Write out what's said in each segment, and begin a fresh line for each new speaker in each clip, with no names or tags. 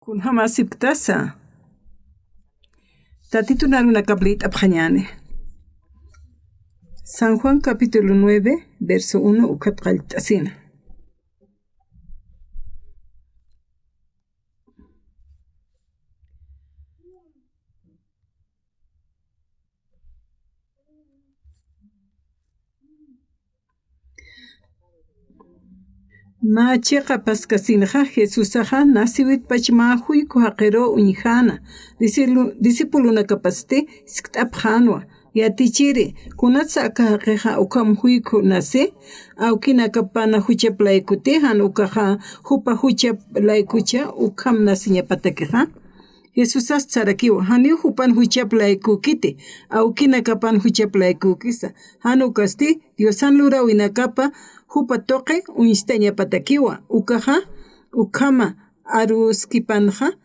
Kun jamás iptasa. Tatito una cabrita abjañane. San Juan capítulo 9, verso 1 ucapqaltasina. Machiqa paskasinja Jesusaja nasiwit pachmahuy kuhaqero uñijana. Discípulo kapaste iskatapjanwa. Yatichiri kunatsa akajeja ukamhuiku nase aukina kapana huchap laikuti han ukaja hupa huchap laikucha ukam nasiña patakeja. Jesusas tsarakiwa hani hupan huchap laikukiti aukina kapan huchap laikukisa hanu kasti Diosan lura winakapa hupa toque uñisteña patakiwa ukaja ukama aruskipanja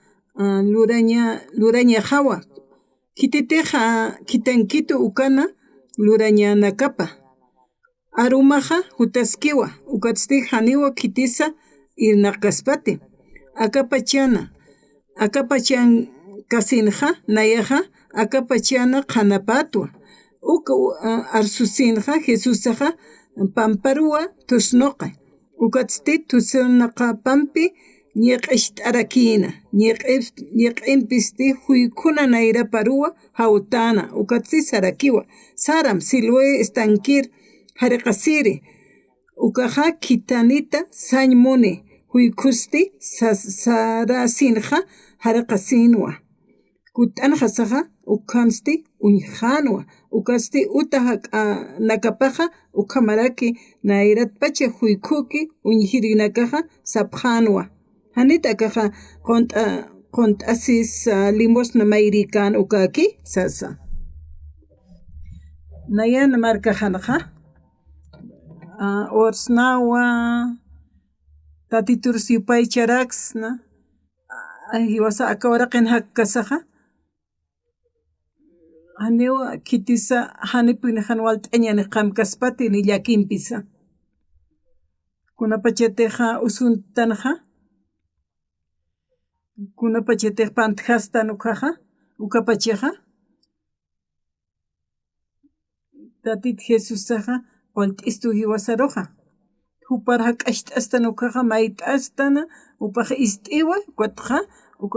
luraña hawa kititeja kitenkitu ukana luraña nakapa arumaja hutaskiwa ukatsti haniwa kitisa irnakaspati akapachana akapachan kasinja nayaja akapachana kanapatwa arsusinja Jesusaja pamparua tusnoqa ukatsti tusunaqa pampi ñeq'isht'arakina ñeq'inpisti huykuna nayra parua hautana ukatsi sarakiwa saram silwe estankir hariqasiri ukaja kitanita sañmuni huykusti sarasinja hariqasinwa kut'anja saja ukamsti uñjanwa ukasti utaja nakapaja ukamaraki nayratpacha huykuki uñjirinakaja sapjanwa hanita kaja qont'asis limosna mayrikan ukaki sasa nayana markajanaja orsnawa tatitur sipay charaksna hiwasa akawaraqin hakkasaja haniwa kitisa hanipuni hanwalt'añani qamkaspati ni llakinpisa kunapachateja usuntanaja kunapachatej pantijastan ukaja ukapachaja tatit Jesusaja qolt'istu hiwasaroja huparja k'asht'astan ukaja mayt'astana upaja ist'iwa kuatqa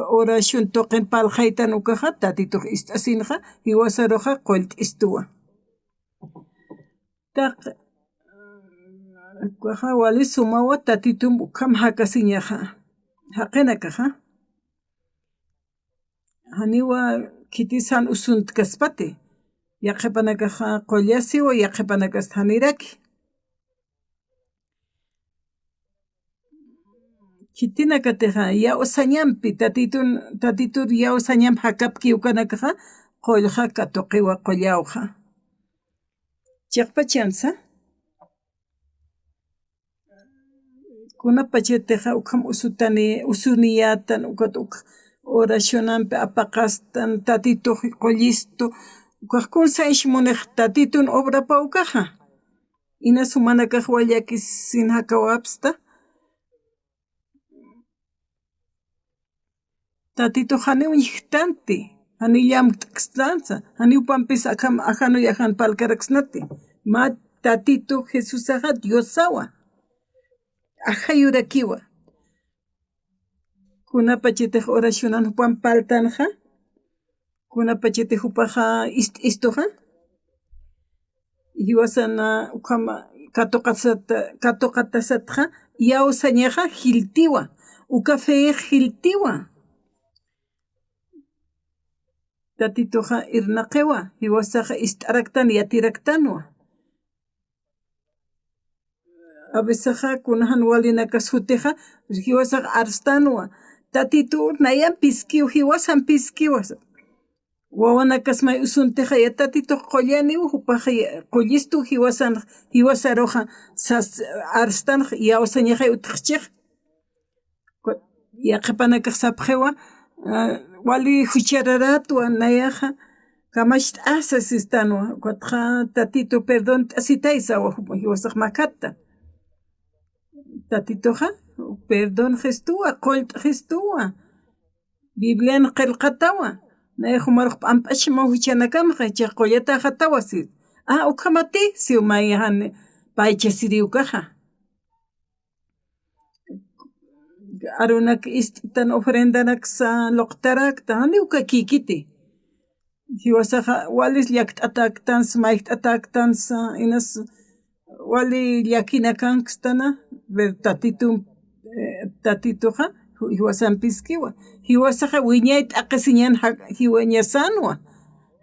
oración toqen paljaytan ukaja tatituj ist'asinja hiwasaroja qolt'istuwa taq ukaja wali sumawa tatitum ukam hakasiñaja haqina kaja haniwa kitisan usunt kaspati yaqhipanakaja qollasiwa yaqhipanakasta haniraki kitina kateja yaw sañampi tatitur yaw sañam hakapki ukanakaja qollja katuqiwa qollawja chaqpachansa kunapachateja ukam usuniyatan oracionanpi apaqastan tatituj qollistu ukajkunsa ishmunej tatitun obrapa ukaja inasu mana kaj wallakisin hakawapsta tatito hani uñijtanti hani llamk't'kstansa hani upampis ajanu yajan palkaraksnati ma tatito Jesusaja Diosawa ajayurakiwa kunapachetej oracionan upan paltanja kunapachetej upaja ist'isතුja hiwasana ukama katuqatasatja yawsañaja jiltiwa ukafeyej jiltiwa tatitoja irnaqewa hiwasaja ist'araktan yatiraktanwa a veceja kunajan walinakas huteja hiwasaja arstanwa tatitu nayan piskiw hiwasan piskiwas wawanakas may usunteja ya tatito qollaniwa hupaja qollistu hiwasaroja arstan yawsañaja utqchej yaqhipanakaj sapjewa wali huchararatua nayaja kamasht'asas istanwa kuatqa tatito perdón t'asitaysawa hiwasaq makata tatitoja perdón gestuwa qollt'a gestuwa Biblia qillqatawa nayhumarq p'amp'achima huchanakama chay qollata qatawa si ukhamati si umayhan paycha siriukaja arunak ist'tan ofrendanaksa loqtarakta hani uka kikiti hiwasaqa walis llakt'ataktans maykt'ataktans inas wali llakinakankshtana ver tatituqa hiwasan piskiwa hiwasaqa wiñay t'aqisiñan hiwa ñasanwa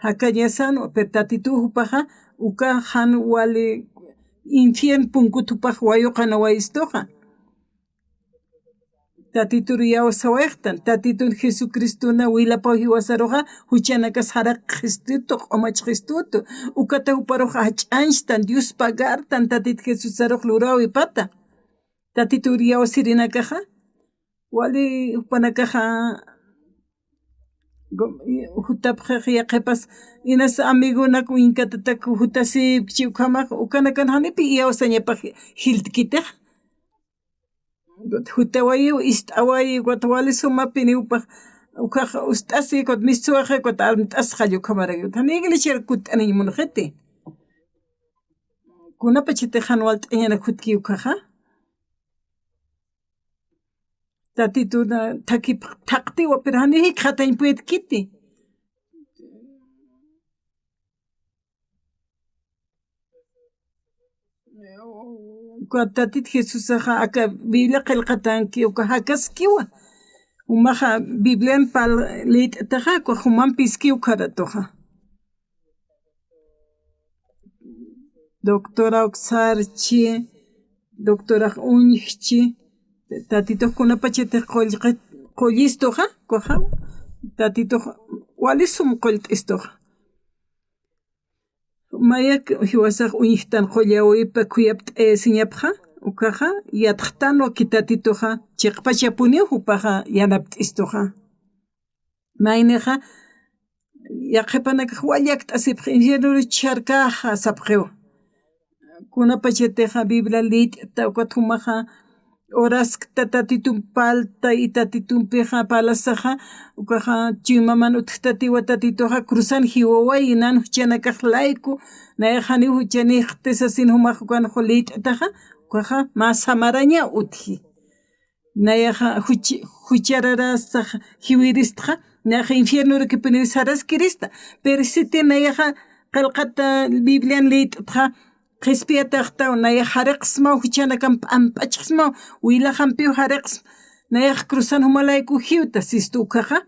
haka ñasanwa pero tatitupaqa uka han wali infierno punkutupaq wayuqana wayistuqa Tatitur yawsawayqtan tatitun Jesucristuna wilapaw hiwasaruqa huchanakas haraq Cristuto q'umach Cristuto ukata uparuq hach'anchtan Dios pagartan tatita Jesus saruq lurawi pata tatitur yawsirinakaqa wali upanakaqa hutapaq yaqepas inas amiguna inkatataq hutasipchi ukhamaq ukanakan hanipi yawsañapaq hiltkitaq hutawayu ist'awayu wali sumapi niwpaq ukaq ust'asi mischuwaqa t'asqa lluqhamarayuta hani iglesiara kut'ani munaqhiti kunapa chayta hanwal t'añana hutki ukaqa tatituna thakipaq thaqtiwa pero hani qhataña kiti tatita Jesusaqa aka Biblia qillqatanki uka hakaskiwa umaqa Biblian lit'taqa human piskiw karatuqa doctora Oxarchi doctora Uñiqchi tatitukunapa chayta qollistuqa kuja tatituqa wali sum qollt'istuqa mayak hiwasaq uñiqtan qollawipa khuyap t'ayasiñapqa ukaqa yataqtanu kitatituqa chiqpachapuniw upaqa yanap t'istuqa mayniqa yaqepanakaq wallakt'asipaq infierno charkaqa sapqiwa kunapa chaytiqa Biblia lit'ta ukata humaqa horaskta tatitun palta y tatitunpiqa palasaqa ukaqa chiymamana utaq tatiwa tatituqa cruzan hiwawayi nan huchanakaq layku nayaq hani huchaniq tisasin humaq ukanaqa lit'taqa ukaqa Masamaraña utji nayaqa huchararasaq hiwiristqa nayaqa infierno rikipuni saraskirista pero siti nayaqa qillqata Biblian lit'taqa qispiyataqta nayaq hariqsmaw huchanakan p'ampachaqsmaw wilajanpiw hariqs nayaq cruzan humalayku hiwta sistu ukaqa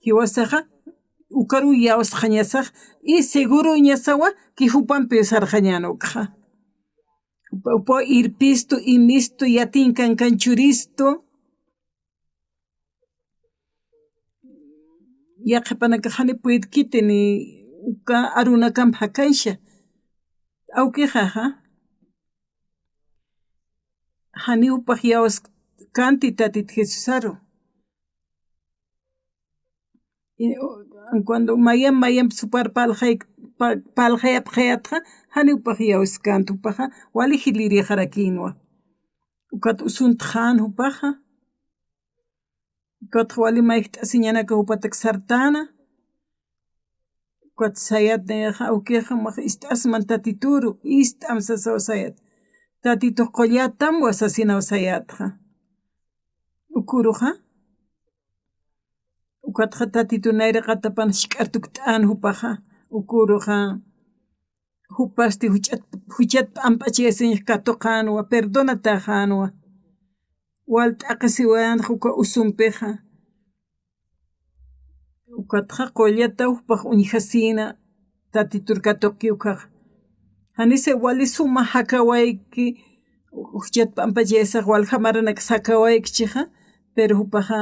hiwasaqa ukaru yawasqa ñasaq y seguro ñasawa ki hupanpi sarqañana ukaqa upa irpistu imistu yatinkan kanchuristu yaqepanaka hani puydkiti ni uka arunakan hakansha awqiqaqa hani upaq yawas kanti tatita Jesusaru cuando mayan supar palqayapqa hani upaq yawas kanti upaqa wali hiliriqara kinwa ukata usunta han upaqa ukata wali mayqa t'asiñanaka upataq sartana ukata sayat niyaqa awqiqa ist'asman tatituru ist'am sasawa sayat tatituq qollatam wasasinawa sayatqa ukuruqa ukataqa tatitu nayraqa atapan shk'artuk t'an upaqa ukuruqa hupasti huchata p'ampachayasiñaq katuqanwa perdonata hanwa wal t'aqisiwanqa uka usunpiqa ukataqa qollata upaq uñijasina tatitur katuqki ukaqa hanise wali suma hakawayki huchata p'ampachayasaq wal hamaranaka sakawaykichikqa pero upaqa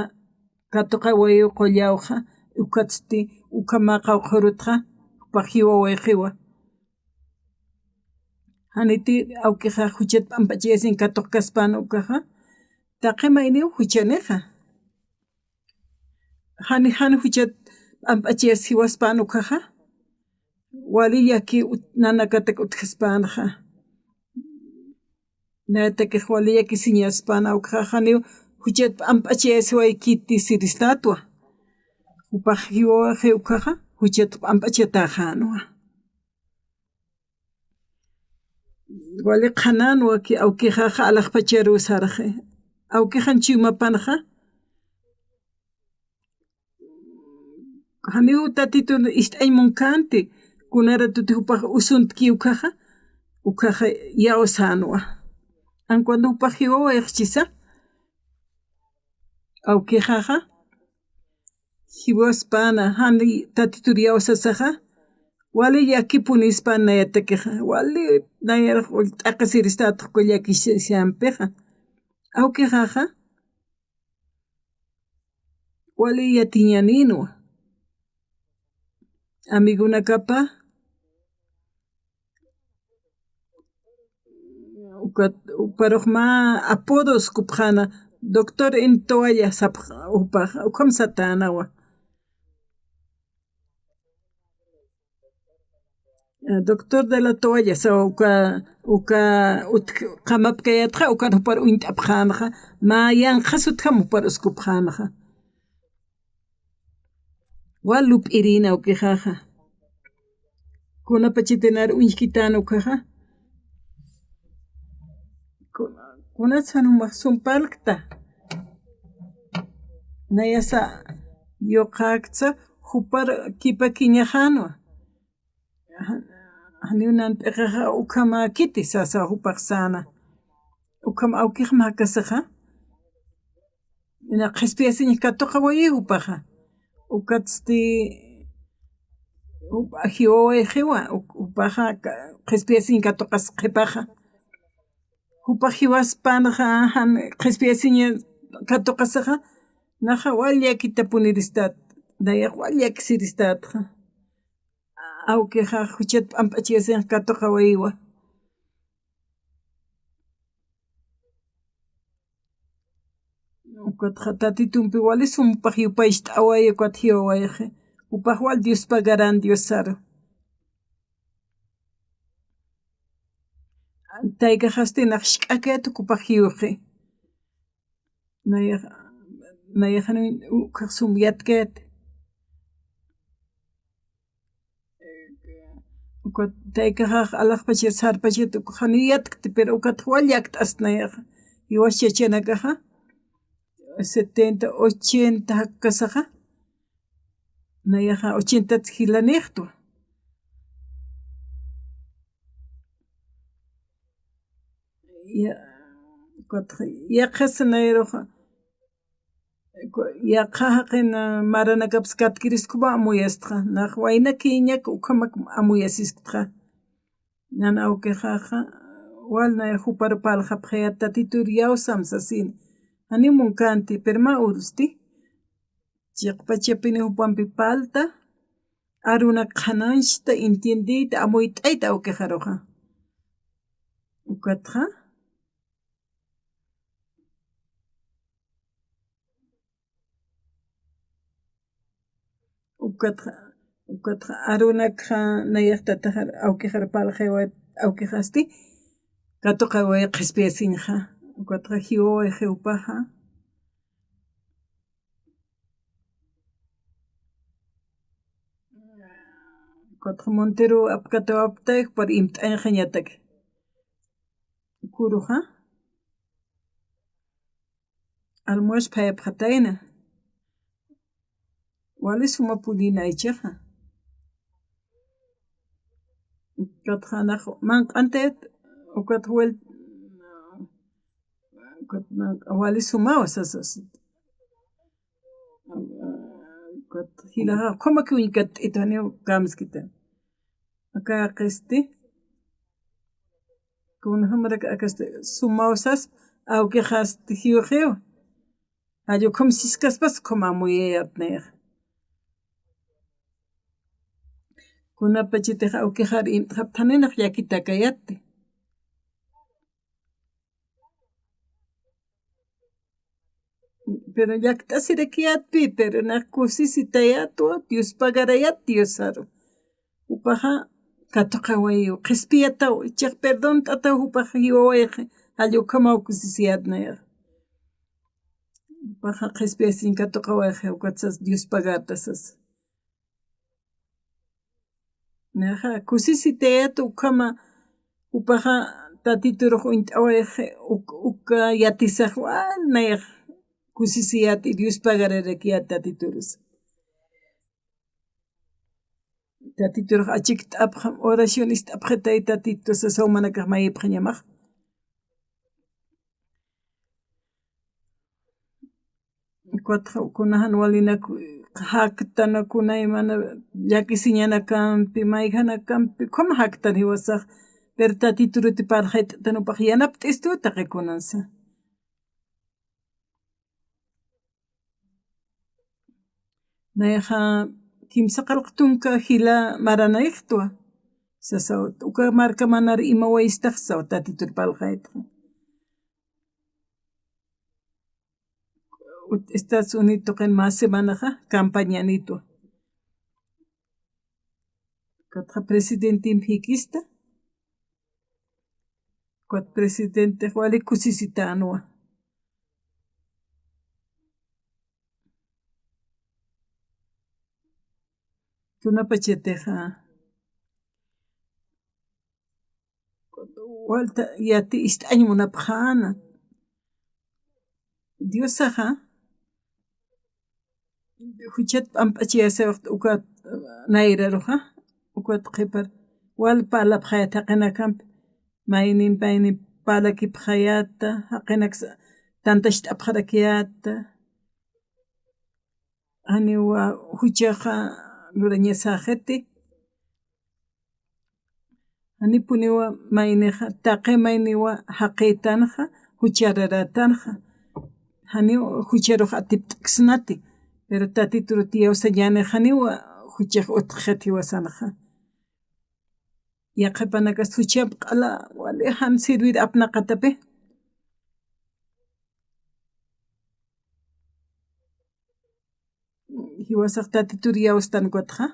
katuqa wayu qollawqa ukatsti uka maqaw qhurutqa upaq hiwa wayqiwa haniti awqiqa huchata p'ampachayasin katuq kaspana ukaqa taqe mayniwan huchaniqa hani huchata p'ampachayas hiwaspana ukaqa wali yaki nanakataka utqaspanaqa nataka wali yakisiñaspana ukaqa hani huchata p'ampachayas waykiti siristatwa upaq hiwaje ukaqa huchata p'amp'achatajanwa wali qanan waki awqijaqa alaqpacharu sarqe awqijan chiwmapanja haniu tatitu ist'aymunkanti kunara tuti upaq usuntki ukaqa yawsanwa ankuando upaq hiwawa yaqchisa awqijaqa hiwaspana hani tatitur yawsasaqa wali yakipunispa nayatakiqa wali nayaraq t'aqasiristata yakishampiqa awqijaqa wali yatiñaninwa amigunakapa uparuqma apodos kupqana doctor en toalla sapaq upaq ukham satanawa doctor de la toalla sawa uka qamapkayatqa uka upar uint'apqanaqa ma yanqa sutqam upar uskupqanaqa walu p'irina awqijaqa kunapa chitinar uñikitana ukaqa kunatza numaq sumpalqta nayasa yuqaqtza hupar kipa kiñajanwa haniunanpiqa ukhama kiti sasa hupaq sana ukhama awqiq makasaqa ina qhispiyasiña katuqa wayi upaqa ukatsti hiwawayqiwa upaqa qhispiyasiña katuqas qhipaqa upaq hiwaspanaqa qhispiyasiña katuqasaqa naqa wallakita puniristata nayaq wallakisiristatqa awqiqa huchata p'amp'achiyasqa katuqa wayiwa ukatqa tatitunpi wali sumpaq yupayta t'awaya ukata hiwawayqa upaq wali Diospa garan Diosaru tayqa hastinaq shk'akayta upaq hiwaqi nayaqni ukaq sumyatkayta tayqa alaqpacha sarpachata haniyatqti pero ukataq wallakta asnayaqa hiwaschachanakaqa 70, 80 kasaqa nayaqa 80 hilaniqtwa yaqasa nayruqa yaqaqa qina maranakapas katkirisqupa amuyasqa naq wayna kiñaka ukhama amuyasisqa nana awqijaqa walna hupar palqapqa tatitur yawsam sasina hanimunkanti pero ma urusti chiqpachapini hupanpi palta aruna qhananchta intiendiyta amuyt'ayta awqijaruqa ukatqa arunakqa nayaqtataq awqijar palqiwa awqijasti katuqa waya qhispiyasiñqa ukatqa hiwawayqa upaqa ukatqa Montero apkatawaptay par imt'ayqa ñataq kuruqa almuerzo phayapqatayna wali suma purina aychaqa ukatqa naq manq'antayta ukatqa wali sumawa sasasita ukatqa hilaqa qhuma kiwiñkata t'ita haniwa kamaskita akaqesti kuna hamraka akasta sumawsas awqiqasti hiwqiwa allu qhum siskaspas qhum amuyayat nayaq kunapa chitiqa awqijar hapthaninaq llakita kayatti pero llakta asirakiyatpi pero naq kusisi tayatwa Diospa garayat Diosaru upaqa katuqa wayiwa qhispiyatawa ichaq perdón t'atawa upaq hiwawayqa allu ukhama kusisiyat nayaq Paja qhispiyastin katuqawaje ukatsas Dios pagatasas. Naja, kusisi teatro ukama upaja tatituruj int'awaje uka yatisaj nayaj kusisi yati Dios pagararek yati tatiturus. Tatituraj achik t'apqa oraciones t'apqa taytatito sasamanakaj mayipaj ñamaj. Cuatro kunahan walinaku hakt'anakuna imana llakisiñana kanpi maykana kanpi kama hakt'ani hiwasaq pero tatituruti parjayt'atanupaq yanapaq t'istuta qikunansa. Nayqa kimsa qallqa tunka hila maranayqtwa sasa uka marka manari ima wayistaqsa tatituri parjaytqa. Estados Unidos qen más semanaja campañanito. Katqa presidente hikista. Kuat presidente wali kusisitanwa. Kunapacheteja. Walta yati istaño munapjana. Diosaja huchat ampachiyasaq uka nayraruja ukat qhipar wal pala phayata qinakamp maynin paynin palaki phayata haqinax tantash t'apqarakiyata aniwa huchaqa lurañasajeti anipuniwa mayneja taqe mayniwa haqitanja huchararatarja hani hucharuj atipt'ksnati pero tatituru tiyawsa ñanejaniwa huchaq utqheti wasanaja yaqapanakas huchap q'ala wali han servir apnaqatapi hiwasaq tatituru yawstanukuatqa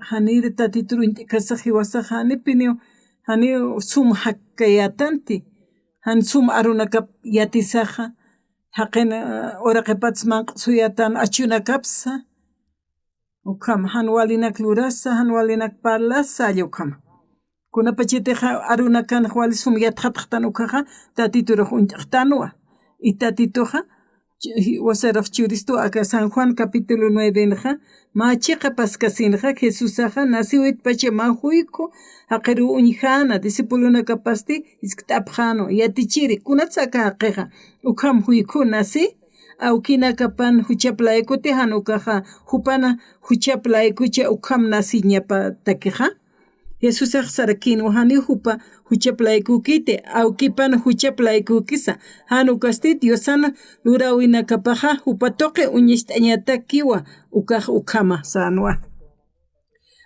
haniri tatituru int'ikasaq hiwasaq hanipiniw hani sum hakkayatanti han sum arunakap yatisaja haqina ora qipatz manq'suyatan achunakapsa ukama han walinak lurasa han walinak parlasa allukama kunapachiteja arunakan wali sum yatqatqtan ukaja tatituruj unt'aqtanuwa y tatituja wasaraq churistu aka San Juan capítulo 9 naja machiqa paskasinja Jesusaja nasiwit pacha mahuyku haqiru uñjana discipuluna kapasti iskatapjano yatichiri kunatsaka haqiqa ukham huyku nasi awkina kapan huchaplaykuti hanukaja hupana huchaplaykucha ukham nasi ñapa takija Jesusaj sarakinu hani hupa huchaplaykukite awkipana huchaplaykukisa hanukasti Diosana lurawina kapaja hupa toqe uñisht'añata kiwa ukaj ukhama sanwa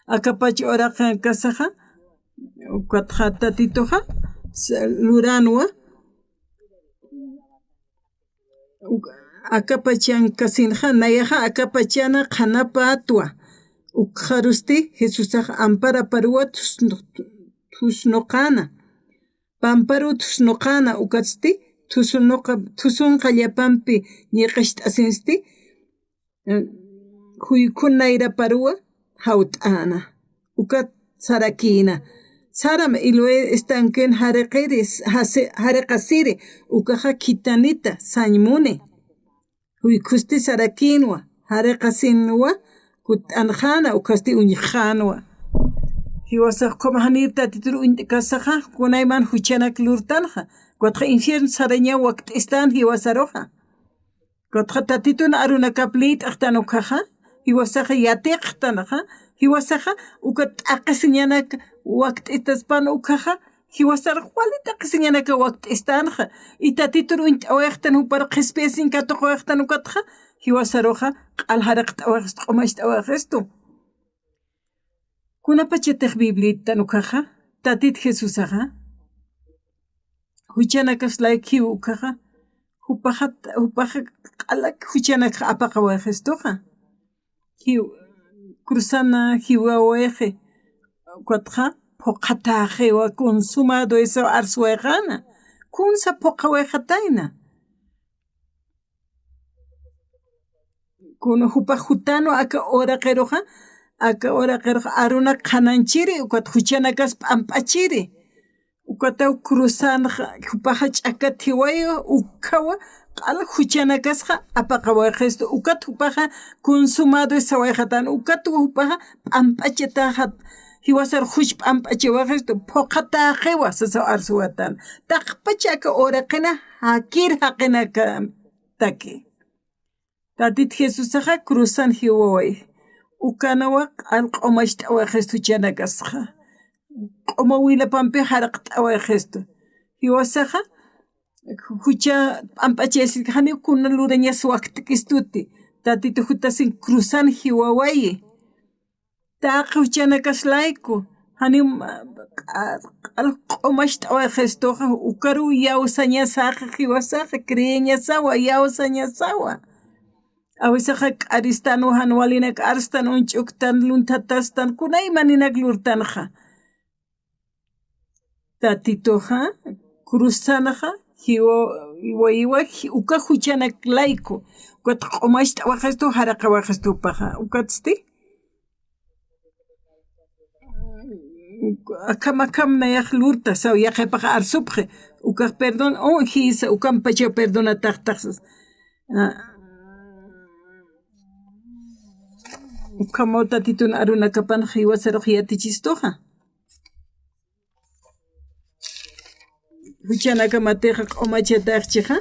akapach oraqa kasaja ukatja tatitoja luranwa akapachan kasinja nayaja akapachana qhanapa atwa ukharusti Jesusaj ampara parua tusnoqana pamparu tusnoqana ukatsti tusunqa llapampi ñiqisht'asinsti huykunayra parua hawt'ana ukat sarakina saram ilwe estanken hariqasiri ukaja kitanita sañmuni huykusti sarakinwa hariqasinwa kut'anjana ukasti uñjanwa hiwasaq qomajnir tatituru int'ikasaja kunayman huchanak lurtanja kuatqa infierno saraña wakt'istan hiwasaroja kuatqa tatituna arunakaplit aqtanukaja hiwasaqa yatiqtanaja hiwasaqa uka t'aqisiñanaka wakt'itaspana ukaja hiwasaraq wali t'aqisiñanaka wakt'istanja y tatituru int'awayaqtan hupara qhispiyastin katuqawayaqtanukatqa hiwasaroja q'aljaraq t'awaqis q'umash t'awaqistu kunapachetaq biblita nukaja tatit Jesusaja huchanakaslayki ukaja hupaja q'alak huchanaka apaqawaqistuqa cruzana hiwawaje kuatqa phoqataje wa consumado eso arsuayqana kunsa poqawayqatayna kuno hupa hutano aka ora qeroqa aruna qananchiri ukat huchanakas p'amp'achiri ukataw cruzanqa hupaqa ch'aka thiwayo ukhawa q'ala huchanakasqa apaqawayqistu ukat hupaqa consumado sawayqatan ukat hupaqa p'amp'achitaqa hiwasar huch p'amp'achiwaqqistu phoqata qiwa sasa arsuwatan taqpacha aka ora qina hakir haqina taki Tatit Jesusaqa cruzan hiwaway ukanawa q'alq'umash t'awayqistu chanakasqa q'uma wilapampi haraq t'awayqistu hiwasaqa hucha p'amp'achiyasqa hani kuna lurañas waqtikistuti tatito hutasin cruzan hiwawayi taq huchanakaslayku hani q'umash t'awayqistuqa ukaru yawsañasaqa hiwasaqa creenasawa yawsañasawa awisaqa k'aristanu hanwalina k'arstan unch'uktan luntatastan kunay maninak lurtanqa tatitoqa cruzanaqa hiwayiwa uka huchanaklayku ukat q'umash t'awaqqistu haraqa waqqistupaqa ukatsti akam nayaq lurta saw yaqaypaqa arsupqi ukaq perdón hisa ukanpacha perdonataq taqsas ukamota titun aruna kapan hiwasaruq yatichistuqa huchanaka matiqa q'umachataqchiqa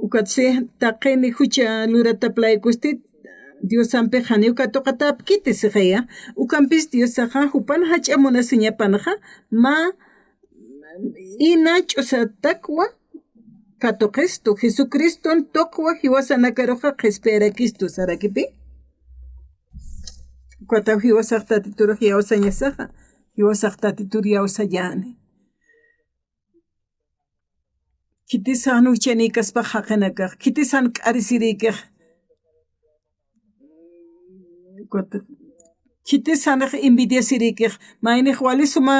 ukatsi taqini hucha lurataplaykustit Diosampi hani ukatuqata apkitis qaya ukampis Diosaqa hupan hach'amuna siñapanaqa ma ina ch'usatakwa katuqistu Jesucriston toqwa hiwasanakaruqa qhispiyarakistu sarakipi ukataw hiwasaq tatituruq yawsañasaqa hiwasaq tatitur yawsallani kitisan huchanikaspa haqinakaq kitisan k'arisirikaq kitisanaq envidiasirikaq mayniq walisuma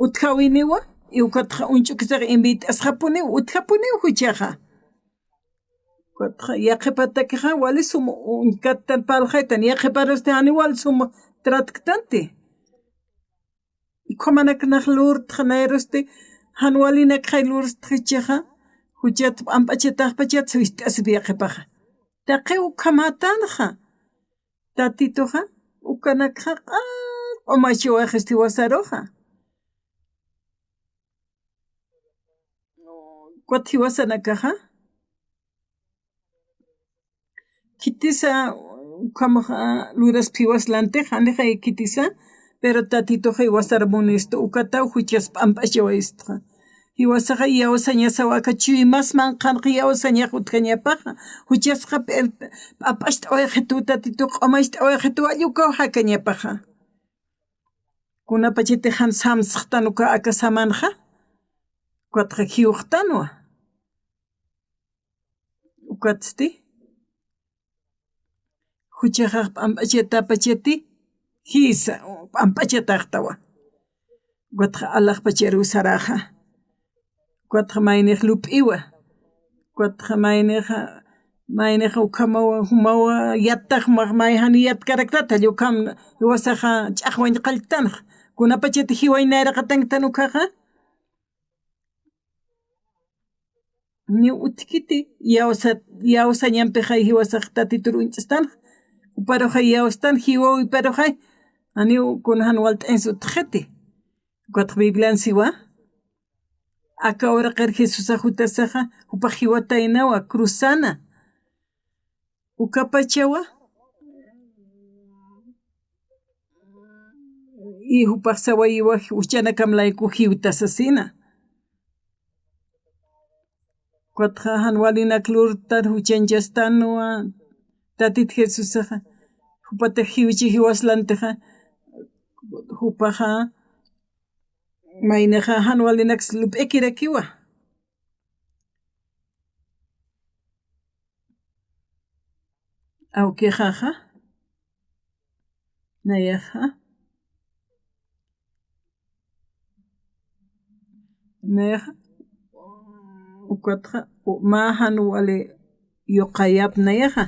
uthawiniwa y ukatqa unch'ukisaqa invitasqapuni uthapuni huchaqa ukatqa yaqipatakiqa walisum unkatan palqaytan yaqiparusti hani walisum tratktanti ikhomanaknaq lurtqa nayrusti hanwalinak khay lurtqichaqa huchata p'amp'achataqpacha suyst'asipi yaqipaqa taqi ukamatanqa tatitoqa ukanakqa q'umachiwaqqisti wasaruqa Kwati wasanakaqa kitisa ukamaq luras phiwaslantiq haniqa kitisa pero tatitoqa wasaramunistu ukataw huchas p'amp'achawaysta hiwasaqa yawsañasawaka chuymasman qanqa yawsañaq utqañapaqa huchasqa p'apash t'awayqitu tatito q'umash t'awayqitu allukaw hakañapaqa kunapachiti han samsaqtanuka aka samanqa ukatqa hiwaqtanuwa ukatsti huchaqa p'amp'achatapachati hisa p'amp'achataqtawa ukatqa alaqpacha rusaraqa ukatqa mayniq lup'iwa ukatqa mayniqa ukamawa humawa yataq may hani yatkaraqtata llukam hiwasaqa ch'aqwan qalltanaq kunapachati hiwaynaraqatan tanukaqa ni utkiti yawsañanpiqa hiwasaq tatitur unch'astanqa uparuqa yawstan hiwawi paruqa ani kunahan walt'insi utqhiti ukatqa Biblansiwa aka ora qhir Jesusaq hutasaqa upaq hiwataynawa cruzana ukapachawa y upaq sawayiwa uchanakamlayku hiwtasasina ukatqa hanwalinak lurtar huchanchastanuwa tatit Jesusaqa upata hiwichi hiwaslantiqa upaqa mayniqa hanwalinakas lup'ikirakiwa awqiqaqa nayaqa nej ukatqa mahan wali yoqayap nayaqa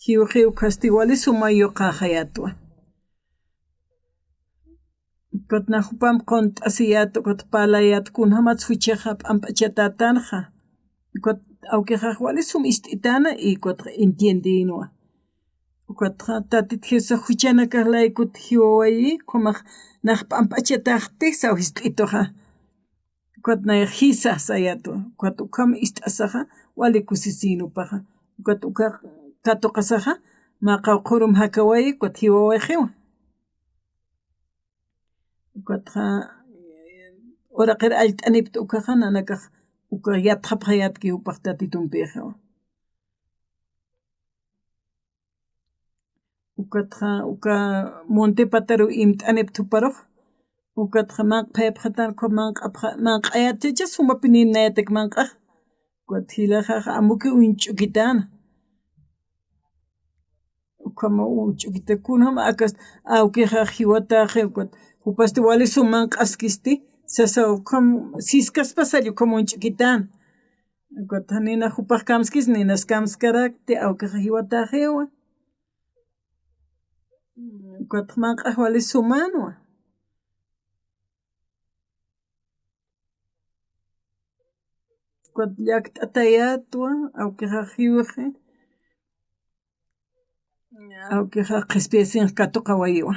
hiu kasti wali suma yoqajayatwa kotna hupam qont asiyat kot palayat kun hamat huchejap ampachatatanja kot aukejaj wali sum istitana y kot entiendinwa kot tatit hesa huchana kalay kut hiwayi komaj nach ampachatajti sa istitoja kot na hisa sayato kot ukam istasaja wali kusisinupaja kot ukaj katoqasaja ma qawqurum hakawayi kot hiwawajiwa kotqa oraqir alt'anipta ukaja nanakaj uka yatqapqayatki upaq tatitunpiqa ukatqa uka monte pataru imt'anip thuparuq ukatqa manqaypaqtan manq'ayaticha sumapi ninayatik manq'aj kot hilajaj amuki unch'ukitana ukama unch'ukitakuna akas awkijaj hiwataje kot upasti wali suman q'askisti sasa ukam siskaspa sallukama unch'ukitana kot nina hupaj kamskis ninas kamskarakti awkija hiwatajewa kot manq'aj wali sumanwa kot llakt'atayatwa awkijaj hiwaje awkijaj q'ispiyasin katuqa wayiwa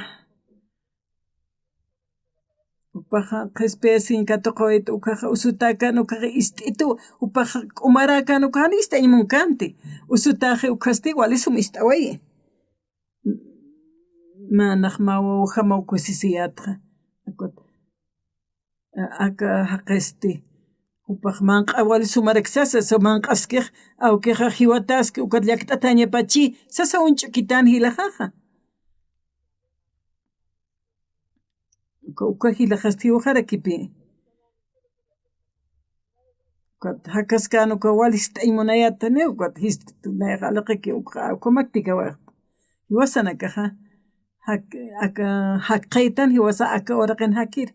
upaja q'ispiyasin katuqa wayita ukaja usutakan ukaja ist'ituwa upaja k'umarakan ukaja ist'aymunkanti usutaje ukasti wali sum ist'awayi manaj mawawa hamaw kusisiyatqa kot aka haqesti upaj manq'a wali sumareksasa sumanq'askij awkijaj hiwataski uka llakt'ata ñapachi sasa unch'ukitana hilajaja uka hilajasti hiwajara kipi kot hakaskana uka wali ist'aymunayata niw kot hist'unayqa alaqiki uka awkamakti kawaqta hiwasana kaja aka haqaytan hiwasa aka oraqin hakir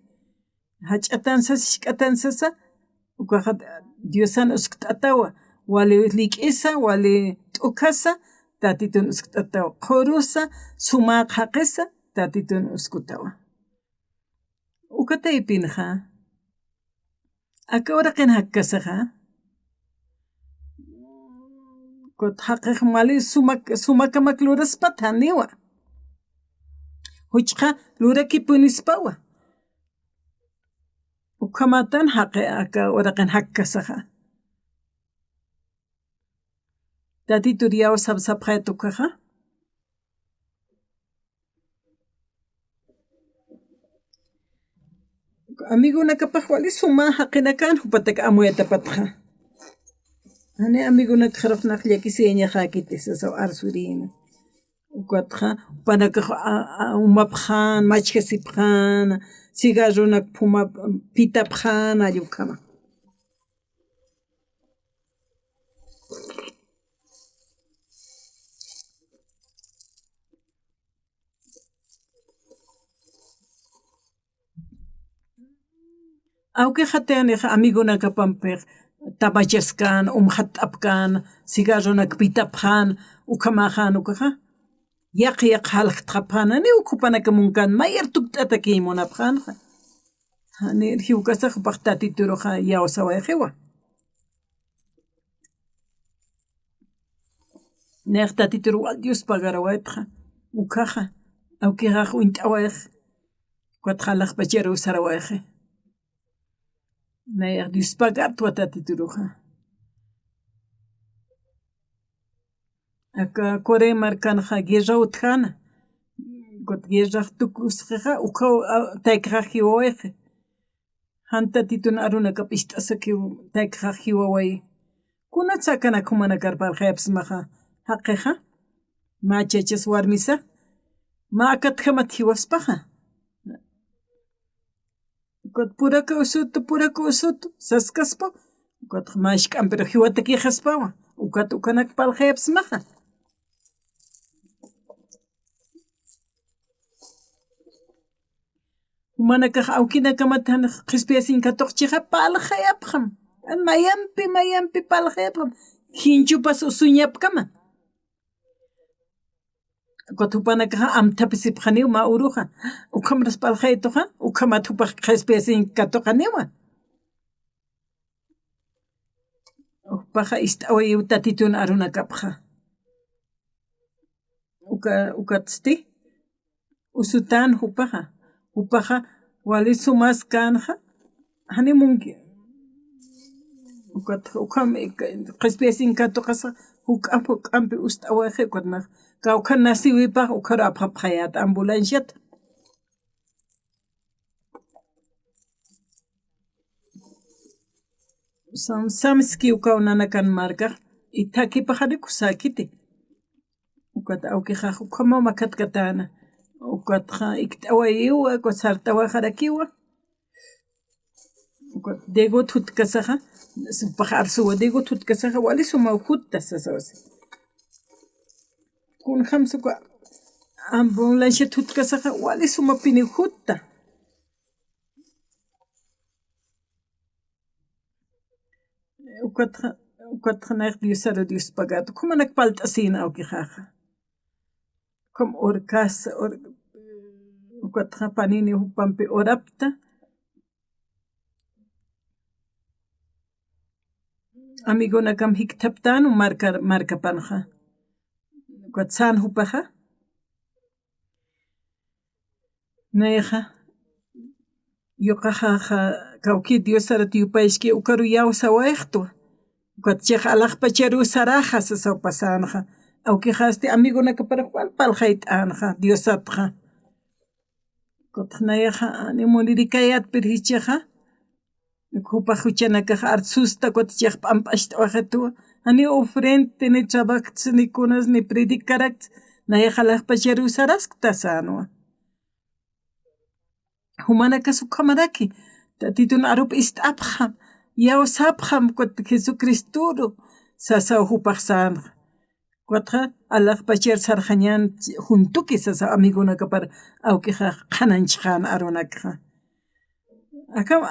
hach'atan sasa ishk'atan sasa ukaja Diosana usq t'atawa wali lik'isa wali t'ukasa tatitun usq t'atawa qurusa sumaq haqisa tatitun usqutawa ukataypinja aka oraqin hakasaja kot haqij wali sumakamak luraspa thaniwa huchqa lurakipunispawa ukamatan haqi aka oraqin hakasaja tatitur yawa sapsapqayta ukaja amigunakapaj wali sumaq haqina kan hupataka amuyatapatqa ani amigunaka qaraqnaq llakisieñajakiti sasa arsurina ukatqa upanakaq umapaqan machkasipaqan cigarruna pitapaqan allukama awkija tianiq amigunakapanpiq tapachaskan hat'apkan cigarrunaka pitapaqan ukamajan ukaja yaq jalaqtaqapana ni ukhupanakamunkan mayar tukt'ata kaymunapaqanja nir hiwkasaqpaq tatituruqa yawa sawayqiwa niq tatituru Diospa qarawaytqa ukaja awkijaj unt'awayq kot jalaqpachari usarawayqi nayaq Diospa gatwa tatituruqa aka Corea markanaqa guerra utjana kot guerra tukusqiqa taykajaq hiwawayqi hantatitun arunakap ist'asaki taykajaq hiwawayi kuna chakanaqa mana karparqayapis maja haqija machachas warmisa ma akata hamat hiwaspaja kot puraka usutu saskaspa kot mashk'anpiri hiwata kijaspawa ukata ukanaka parqayapis maja Humanaka awkina kamatan qispiasin katoqchiqa palqayapqam. Mayampi palqayapqam. Hinchupas usuñapkama. Kotupanaka amtapis ipqaniw ma uruqa. Uqamras palqaytuqa uqamatupaq qispiasin katoqaniwa. Upaqa ist'awayu tatituna arunakapqa. Ukatsti usutan upaqa. Upaqa wali sumas kanqa hanimunki. Ukami qispiasin katoqasa huk'ampi ust'awaje ukatnaq. Kawqa nasiwipaq uqara apaqayat ambulanciata. Samski ukawnana kan markaq itakipaqariku sakiti. Ukat awkiqa ukamama katkatana. Ukatqa ikt'awayiwa sartawaqarakiwa. Ukat Diego tutkasaqa supaqa arsuwa Diego tutkasaqa wali suma hutta sasawasi. Kunham suka ambulancia tutkasaqa wali suma pini hutta. Ukatqa naq Dios pagado. Kumanak palt'asina awkiqaqa. Como orkasa ukatqa panini hupanpi orapta. Amiguna kam hiktaptanu markapanja. Ukat san hupaqa. Nayqa yuqaqa kawki Dios sarata yupayshki ukaru yawsa wayqtu. Ukat chayqa alaqpacharu saraqa sasawpasanaqa. Awkiqa amigunaka para palqayta anaqa Diosatqa. Kutaq nayqa animuririkayatpi richaqa. Kupaq huchanakaq arsusta kutichaq p'amp'ashta waqatuwa. Ani ofrente ni trabajtsu ni kunas ni predicarakts. Nayqa alaqpacharu saraskta sanuwa. Humanaka suqamaraki. Tatituna arupa ist'apqam. Yawsapqam kuti Jesucristuru sasaw hupaq sanqa. Kutqa alaqpachar sarqañan juntuki sasa amigunaka para awkiqa qhananchaqana arunakaqa.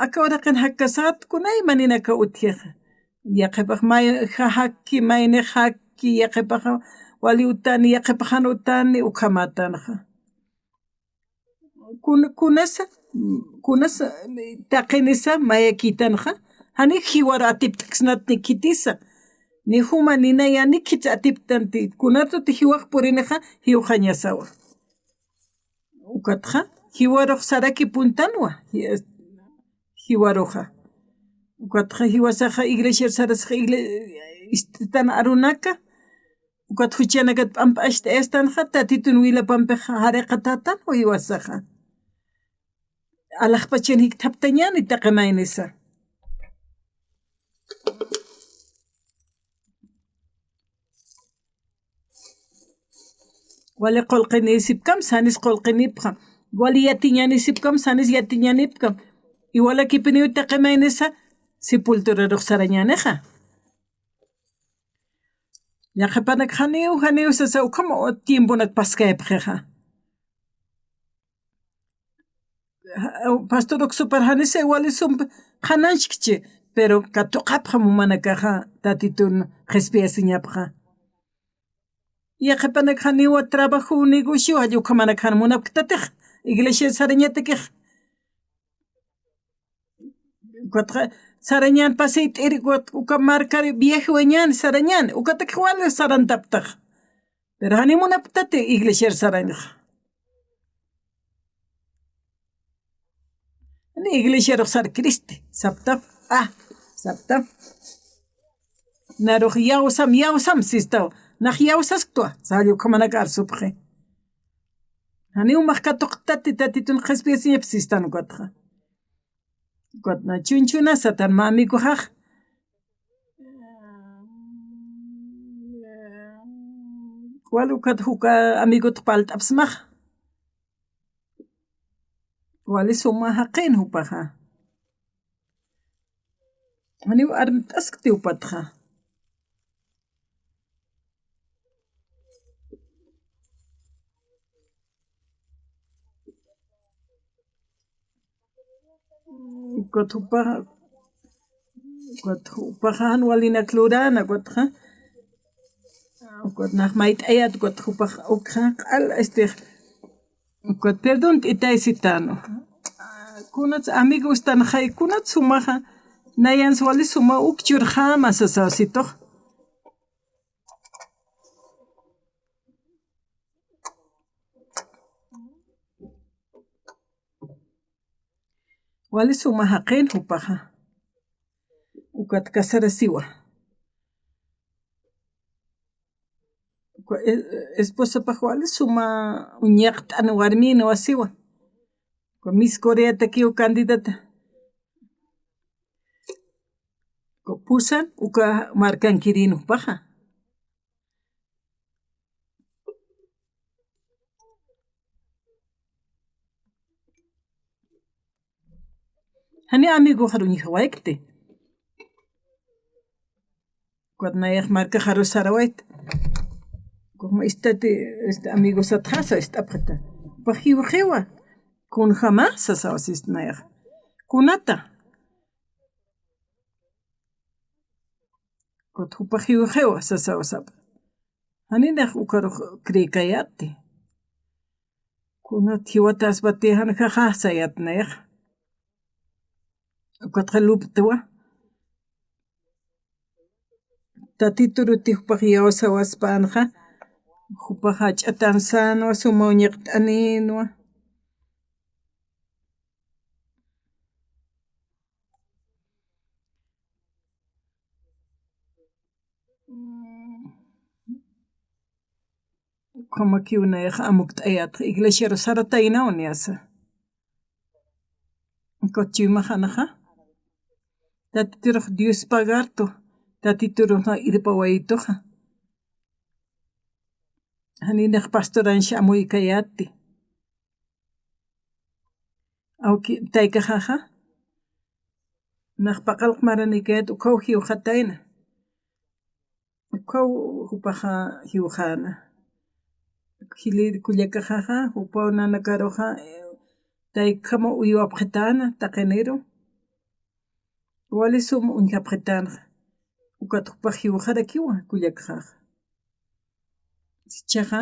Akawraqan hakasat kunayman ninaka uthiqa. Yaqipaq may haki mayni haki yaqipaq wali utani yaqipaq utani ukhamatanaqa. Kunasa taqinisa mayakitanaqa. Hani hiwara atiptaqsnatni kitisa. Ni huma ninaya ni kitsa atiptanti kunatuti hiwaq purinaqa hiwqañasawa. Ukatqa hiwaruq saraki puntanwa hiwaruqa. Ukatqa hiwasaqa iglesia sarasqa istitana arunaka. Ukat huchanaka p'amp'ashta estanaqa tatitun wilapampiqa hariqa tatanwa hiwasaqa. Alaqpachani hiktaptañani taqamaynisa. Wali qolqinisipkam sanis qolqinipqam. Wali yatiñanisipkam sanis yatiñanipkam. Y wala kipiniyu taqamaynisa sepultura ruqsarañaniqa. Yaqapanak haniw sasa ukama tiemponak paskaypqiqa. Pastor uqsuparhanisa wali sumpa qhananchikchi pero katuqapqa mumanakaqa tatitun qispiasiñapqa. Yaqapanak haniwa trabajo negocio ukhamanaka munapqtatiq iglesia sarañatikiq. Kutqa sarañan pasayta uka markari viejo ñan sarañan ukataqa wali sarantaptaq. Pero hanimunaptati iglesia sarañaq. Ni iglesia sarkristi saptap naruq yawsam sistaw. Naq yawsasqtwa saliu ukhamanaka arsupqi. Haniumaq katuqtati tatitun qispiasiñapi sistanu kutqa. Kutna chunchunasa tan mamikuqaq. Wali huka amiguta palt'apsmaq. Wali suma haqin hupaqa. Haniw armit'asqa upatqa. Kotupa kotupahan walina klurana kotja kotnaj mait ayat kotupaj ukja q'al kot perdón itaisitano kunats amigos tan kunats sumaja nayan wali suma ukchurjama sasasito wali suma haqin hupaja ukat kasara siwa esposa paj wali suma uñaq t'an warmina wasiwa Miss Corea takiw candidata pusan uka markankirino paja hani amigo haruñi hawaykte cuadnayaq marka haru sarawayt como este amigo sathasa apjata pajiwa jewa kun jamás sasawasisnayaq kunata kuthupajiwa jewa sasawasap haninaq ukaruq kriykayapti kunat jiwata asbatijan jaja sayatnayaq ukatqa luptawa tatito rutiypaq yawsawaspanqa hupaq hach'atansanuwa suma uñiq t'aninuwa como que unayaq amuk t'ayatqa iglesiaru sarataynawan niasa kochimajanaqa tatituruq Dios pagarto tatituruq irpawaytuqa haninaq pastoranshi amuykayati awki taykajaja naq paqalq maranikayat ukhaw hiwqatayna ukhaw hupaja hiwqana hiliri kullakajaja upaw nana karuja taykama uywapqatana taqenero wali suma uñapqatana ukatuqpaq hiwqarakiwa kullakajaja chaqa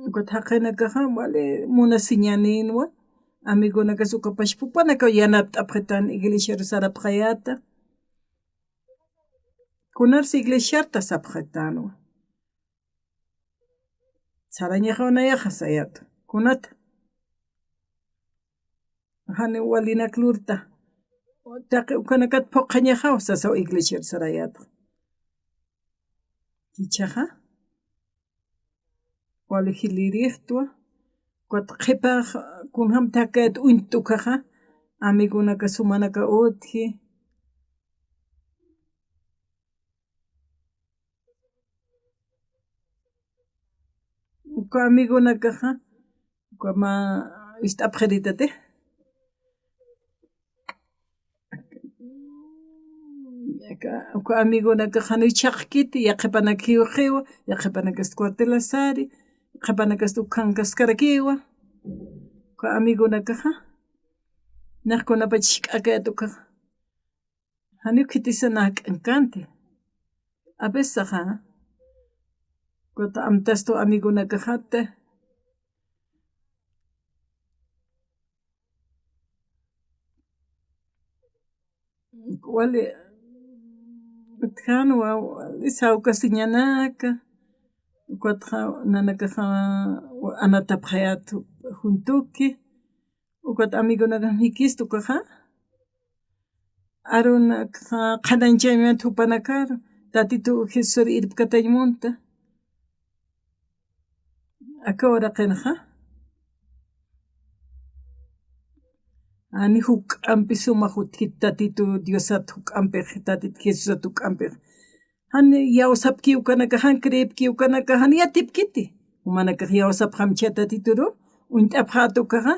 ukata haqinakaja wali munasiñaninwa amigunaka sukapash pupanaka yanapta apqatana iglesiaru sarapqayata kunarsi iglesiarta sapqatanwa sarañaqa sayata kunata hani walinaklurta taqi ukanakata phuqañajawa sasawa iglesiaru sarayata kichaqa wali hiliriqtwa kuta qhipaq kunhamanta hakayta uña tukaja amigunaka sumanaka utji uka amigunakaja ukama apqaritate uka amigunaka hanuy chaqkiti ya qhipanaka hiwqiwa ya qhipanakasta cuartelasari qhipanakasta ukhan kaskarakiwa uka amigunakaja naqkunapachik k'akayta ukaja hanuy qhitisanaqa k'ankanti a vecesaqa kuta amtasto amigunakajata wali utqhanwa wali sawkasiñanaka ukataqa nanakaja anatapaqayata juntuki ukata amigunaka hikista ukaja arunakaja qhananchaymanta hupanakaru tatito Jesusari irp'kataymunta akawara qinaqa ani huk'ampi sumaq utkita tatito Diosata huk'ampiq tatito Jesusata huk'ampiq hani yawsapa kiwkanaka hank'riypi kiwkanaka hani yatipkiti manakaq yawsapaq chay tatituru uñit'apaq atukaja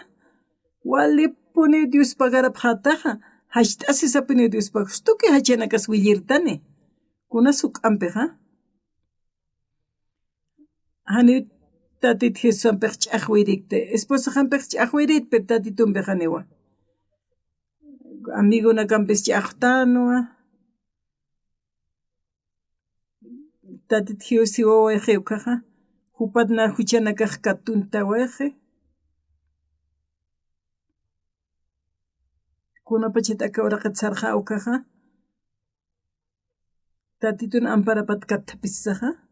wali puni Dios pagarapaq hataqa hasht'asisapuni Dios pagash tukuy hachanakas willirtani kunas huk'ampiqa hani tatit Jesús perch ahwirikte esposa han perch ahwirit per tatitum bejanewa amigo na campes chahtanwa tatit Jesús weje ukaja hupat na huchana kahkatunta weje kuna pachita kaura qatsarja ukaja tatitun amparapat kathapisaja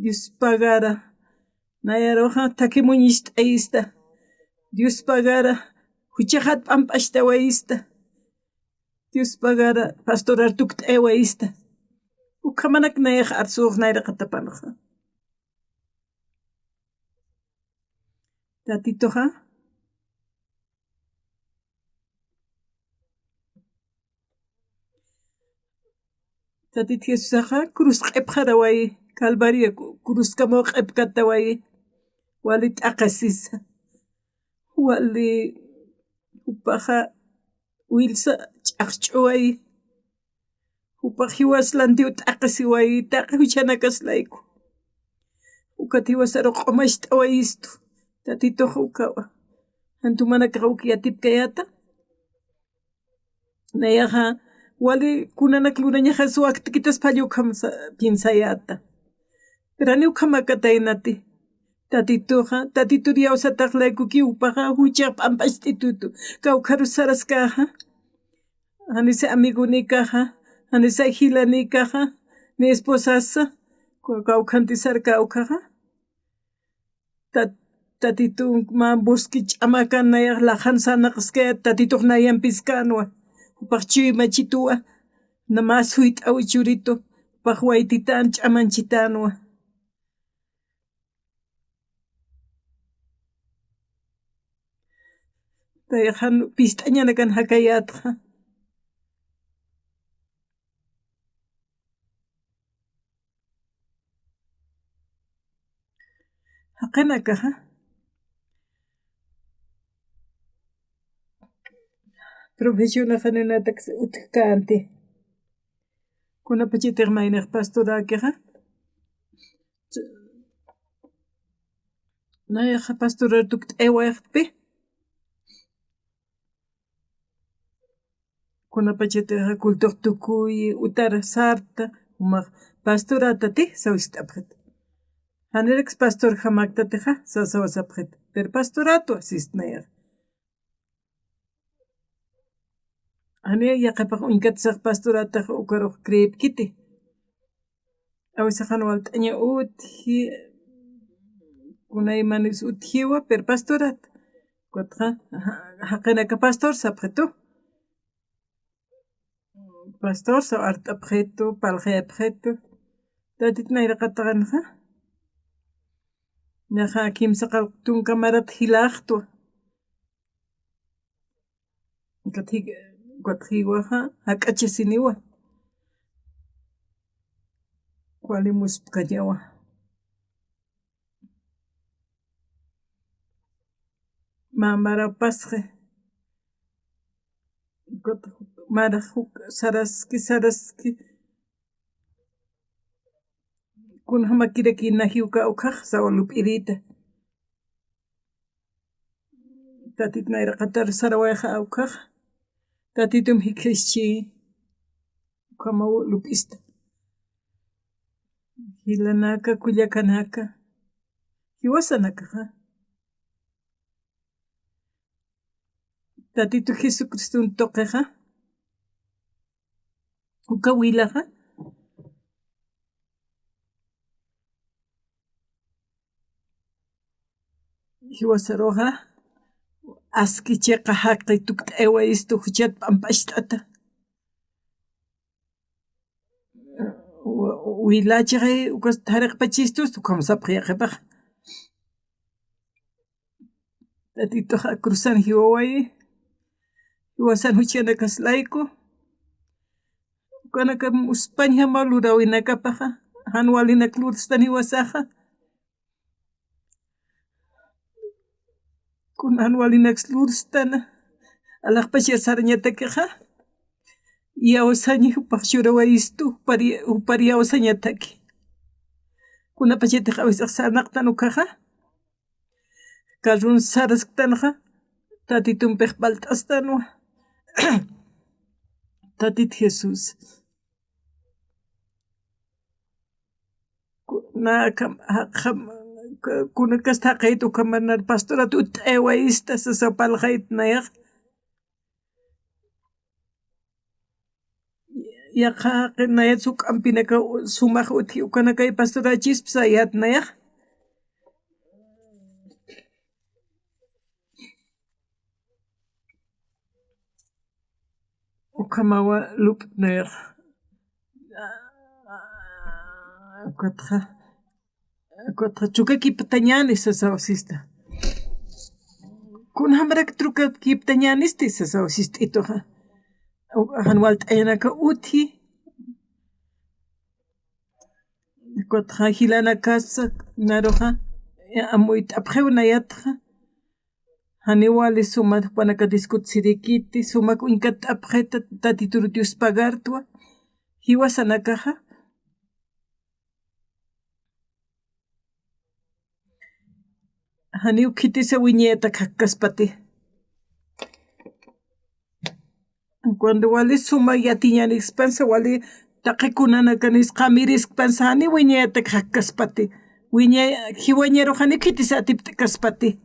Dios pagara nayaroja takimuñist aista Dios pagara huchahat pampashta waista Dios pagara pastoral tukt ewaista ukamanak nayaj arsug nayra qatapanaja tatitoja tatit Jesusaja cruz q'epjaraway Calvario cruz kamo q'epkataway wali t'aqasisa wali upaja wilsa ch'aqch'uway upaj hiwaslantiw t'aqasiway taqi huchanakaslayku ukat hiwasaro q'umasht'awayistu tatitoja ukawa hantumanaka ukyatipkayata nayaja wali kunanak lunañaja suwaktikitas phallukamsa pinsayata pero ukamakataynati tatitoja tatitur yawsataqlayku kiwpaja huchaq p'amp'asht'itutu kawqaru saraskaja hanisa amiguni kaja hanisa hilani kaja ni esposasa kawqantisarka ukaja tatitun ma busqui ch'amakan nayaq lajan sanaqskaya tatituq nayanpis kanwa upaq chiwimachituwa namas huyt'awi churito upaq waytitan ch'amanchitanwa Tayajan pist'añana kan hakayatqa haqina kaja profesiona hanunatax utk'kanti kunapachitiq mayniq pastorakiqa nayaqa pastoral tukt ewayaqpi kunapachitiqa cultor tukuy utara sarta umaq pastorata sawist'apqit hanirax pastor hamaktatija sasawasapqit pero pastorato asisnayaq Ania yaqapaq unkatasak pastorataqa ukaruq creepkiti awisaqa walt'aña uthi kunaymanis uthiwa pero pastorat kutqa haqinaka pastor sapqhitu pastor saw art'apqhitu palqayapqhitu tatit nayraqataqanaqa naqa kimsa tunkamarata hilaqtwa Guatjiwaja hak'achasiniwa walimuspkallawa mamarapasqa maraq huk saraski kuna makiraki nahiuka ukaq sawalup'irita tatit nayraqatar sarawayqa awqaq tatitum hikhischi kama lup'ista hilanaka kullakanaka hiwasanakaqa tatitu Jesucristun tuqiqa uka wilaqa hiwasaruqa askichiqa haqi tukt ewayistu huchat p'amp'asht'ata wilachiqay ukas tariqpachistustu kamsapaq yaqipaq tatituqa cruzan hiwaway hiwasan huchanakaslayku ukanaka España malurawinakapaqa hanwalinak Lourdestan hiwasaqa kunan walinak Lourdestan alaqpacha sarñatakiqa yawsaña upaq churawayistu upar yawsañataki kuna pachete khawisaq sarnaqtan ukaqa karun sarasqtanqa tatitumpej palt'astanwa tatit Jesús kuna kasta haqayta ukamanar pastoratu t'ewaista sasapalqayt nayaq yaqa qinayatsu k'ampinaka sumaq uthi ukanakay pastorachispas ayat nayaq ukamawa lup nayaq Kotqa chukaki patañanis sasawasista kun hamrak truka kiptañanisti sasawasista itoqa hanwal t'ayanaka uthi kotqa hilana kasa naroqa amuy t'apqew nayatqa haniwali sumak panaka discutsirikiti sumak inka t'apqeta tatituru Dios pagartwa hiwasanakaqa Haniw kitisa wiñeta kaspati. Cuando wali suma yatiñanis pansa wali taqikunana kanis qamiris pansa hani wiñeta kaspati. Wiñe hiwañero hani kitisa atipta kaspati.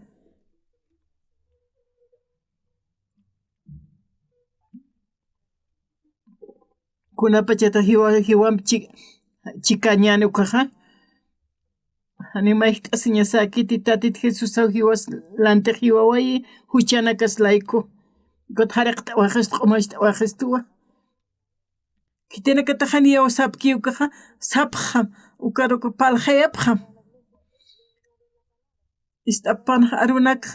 Kunapa chata hiwam chikañani ukaqa. Animay t'asiñasakiti tatit Jesús hiwas lante hiwawayi huchana kaslaiko got haraq t'awaqis q'umash t'awaqistuwa kitina kataqani yawa sapki ukaqa sapqam ukaruka palqayapqam istapan arunaqa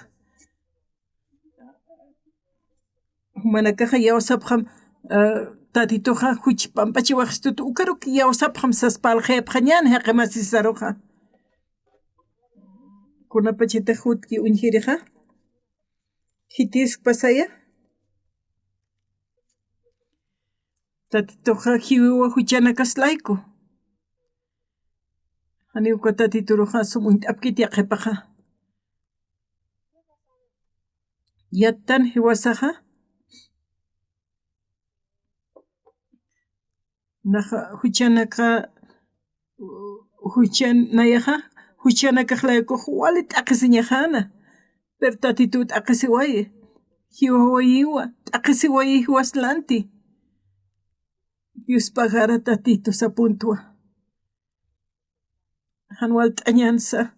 humanakaqa yawa sapqam tatituqa huchi pampachi waqistuta ukaruka yawa sapqam sas palqayapqa ñan haqimasisaruqa Kunapa chita hutki unhiriqa hitis pasaya tatituqa hiwiwa huchana kaslayku haniwka tatituruqa sumun t'apkiti aqhipaqa yatan hiwasaqa naqa huchanaqa huchanayaqa huchana kaqlayku wali t'aqisiñajana pero tatitu t'aqisiwayi hiwawayiwa t'aqisiwayi hiwaslanti Dios pagara tatitu sapuntwa hanwal t'añansa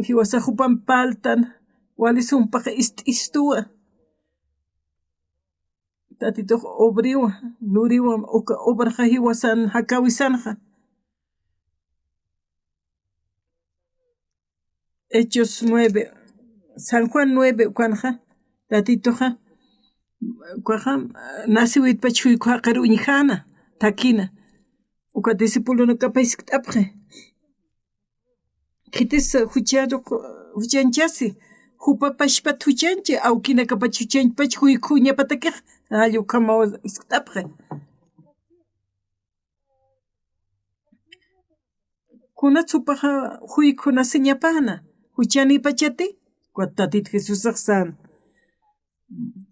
hiwasa hupan paltan wali sumpaqa ist'istua tatitu obriwa luriwa obraqa hiwasan hakawisanqa Hechos 9, San Juan 9 ukanja, tatitoja, ukajam, nasiwit pachuykuja qaruñijana, takina, uka discípulo no kapais tapje. Kitis huchanchasi, hupa pashpat huchanche, aukina kapachuchanch pachuykuña patakej, ayu kama tapje. Kunatsupaja huykuna señapana. Huchani pachati, cuatatit Jesús axan.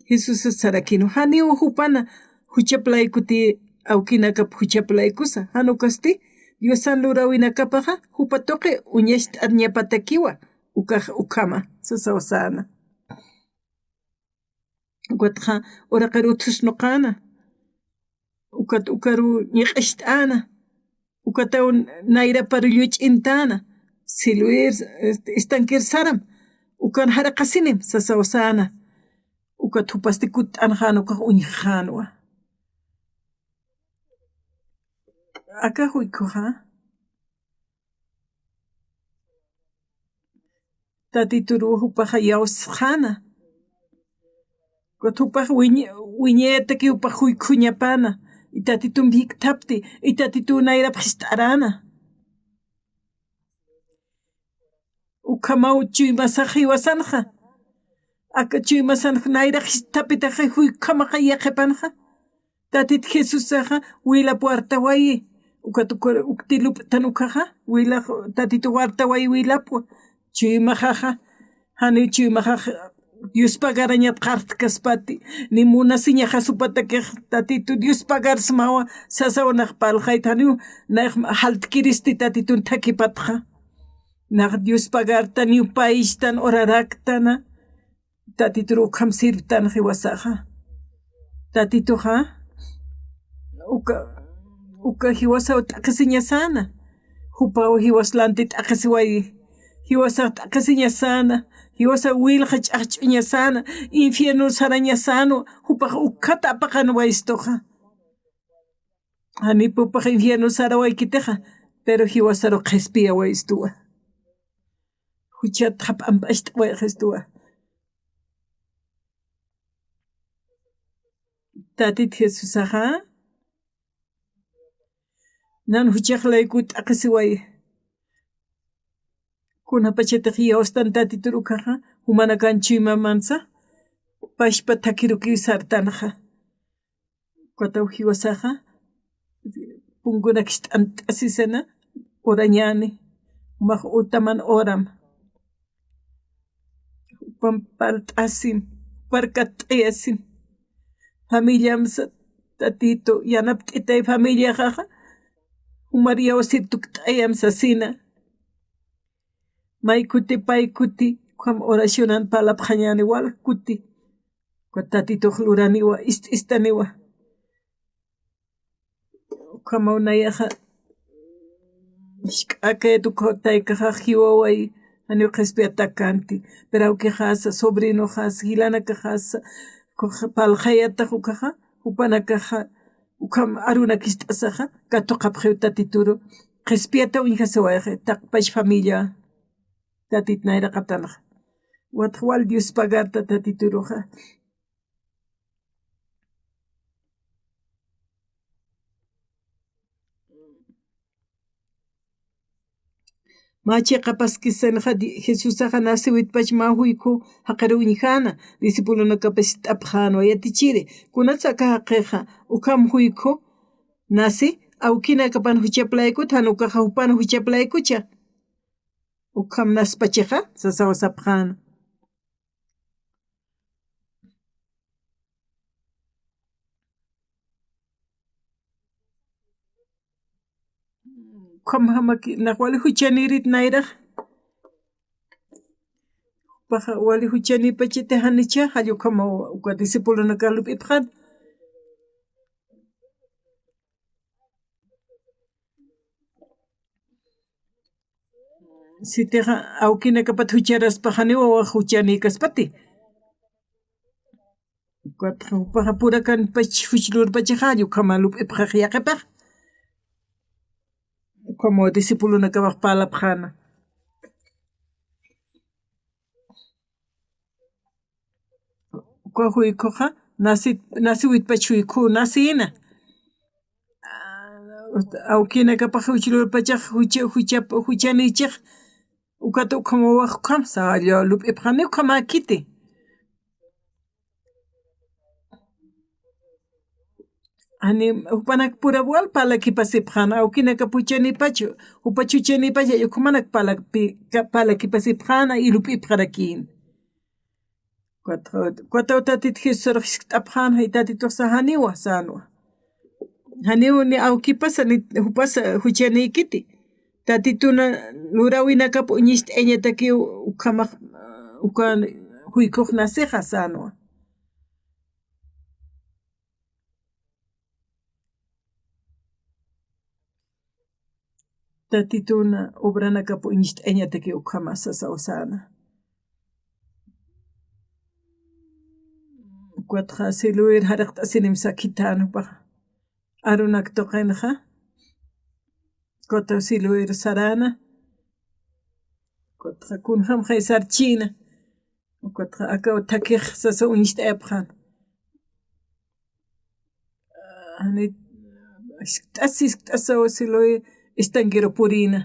Jesús sarakino. Hani hupana, huchaplaikuti aukinakap huchaplaikusa. Hanukasti, Diosan lurawinakapaja, hupatoke uñest arñapatakiwa, ukama, sasawasana. Guatja, orakarutus nokana. Ukaru nyekeshtana. Ukatau naira paruyuch intana. Siluir istankir saram ukan harakasinim sasawasana ukat hupastikut anjano ka unjanwa aka huikuha tatituru hupaja yausjana kutupaj wiñeta ki upaj huikuñapana itatitum bhiktapti itatitu naira phistarana Ukamau chuymasaji wasanja. Aka chuymasanj naira tapitaje huy kamaka yakepanja. Tatit Jesús saja huila puerta wayi. uktilup tanukaja wila tatito warta way wilapwa chuymajaja hani chuymajaja Dios pagarañat qart kaspati ni munasiña hasupata que tatito Dios pagar smawa sasawanaq palqayta hani naq haltkiristi tatitun thakipatqa naq Dios pagarta ni paistan oraraktana tatito ukham sirtan hiwasaja tatito ha uka hiwasa t'aqisiña sana hupaw hiwaslanti t'aqisiway hiwasa t'aqisiña sana hiwasa wilqa ch'aqch'uña sana infierno saraña sano hupaq ukhata apaqana waystoqa hani pupaq infierno sara waykiteqa pero hiwasaro qhispia waystuwa huchat hap'anp'ashta wayqistuwa tatit Jesus aja nan huchaqlayku t'aqisiway kuna pachatiq yawastan tatiturukaqa humana kanchuyman mansa pashpa thakiruki sartanaqa kwataw hiwasaqa punkunakish t'asisana urañani maq utaman oram pampal t'asin parka t'ayasin familia tatito yanap t'itay familia qaqa María Osirtuk t'ayam sasina may kuti pay kuti kam oracionan palapqañani wal kuti tatituq luraniwa istaniwa kamawnayqa ishk'aketu kotaykaqa hiwaway hani qhispiyata kanti pero awkijasa sobrino has hilanaka has palqayata ukaqa upanakaqa ukam aruna kist'asaqa katuqapqiw tatituru qhispiyata wiñqasiwayqa taqpash familia tatit nayra qatanaqa watwal Dios pagarta tatituruqa Machi qapaskisanaqa Jesusaqa nasiwitpach mahuyku haqaru wiñjana discipulunakapash t'apqana yatichiri kunatza kaqiqa ukam huyku nasi awkina kapan huchaplaykuta hanukaqa hupana huchaplaykucha ukam naspachiqa sasawa sapqana ukam hamaki naqwali huchanirit nayraq paqa wali huchani pachite hanicha hallu kama uka discipulunaka lup'ipqan sitiqa awkinakapat hucharaspa haniwa waq huchani kaspati paqa purakan pach huchlurpacha hallu kama lup'ipqaq yaqipaq como discipulunakapaq palapqana huykuqa nasiwitpach huyku nasina awkinakapaq huchlurpachaq huchanichiq ukata ukamawaq ukam sallwa lup'ipqani ukamakiti ani upanak pura wal palakipasipqana awkinaka puchanipachu upachuchanipacha ukumanak palakipasipqana y lup'ipqarakin Cuatro tatit Jesus t'apqana hay tatituqa haniwa sanwa haniwa ni awkipasa ni hupasa huchanikiti tatituna lurawinakapu ñish t'eñataki ukamaq ukan huykuq nasiqa sanwa tatituna obranakapu ñish t'eñataki ukama sasawa sana Cuatro siluir haraqta sinim sakitano pa arunak toqenqa Cuatro siluir sarana Cuatro kunham khaysar china Cuatro akaw takiq sasa uñish t'ayapqan ani t'asis t'asawa siluir estanquero purina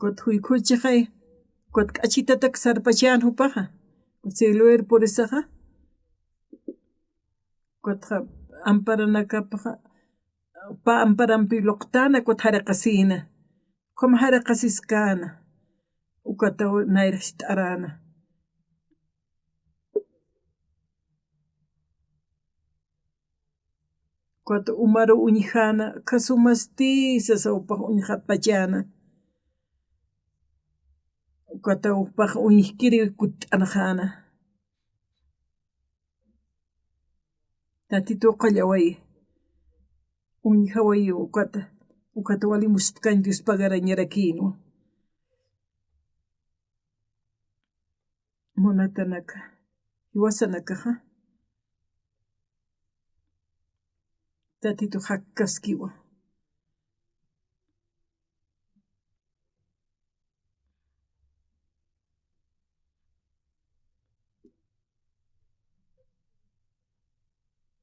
Cuatro huykuchaqay Cuatro k'achitatak sarpachan hupaqa siluir purisaqa Kutra amparanaka pa amparampi loqtana kut haraqasina como haraqasiskana ukata nayrashit arana kuata umaru uñijana kasumastisa sawpaq uñijat pachana kuata upaq uñijkiri kut'anajana tatito qallaway uñijaway ukata walimusqan Dios pagarañarakinu monatanaka iwasanaka tatito hakkaskiwa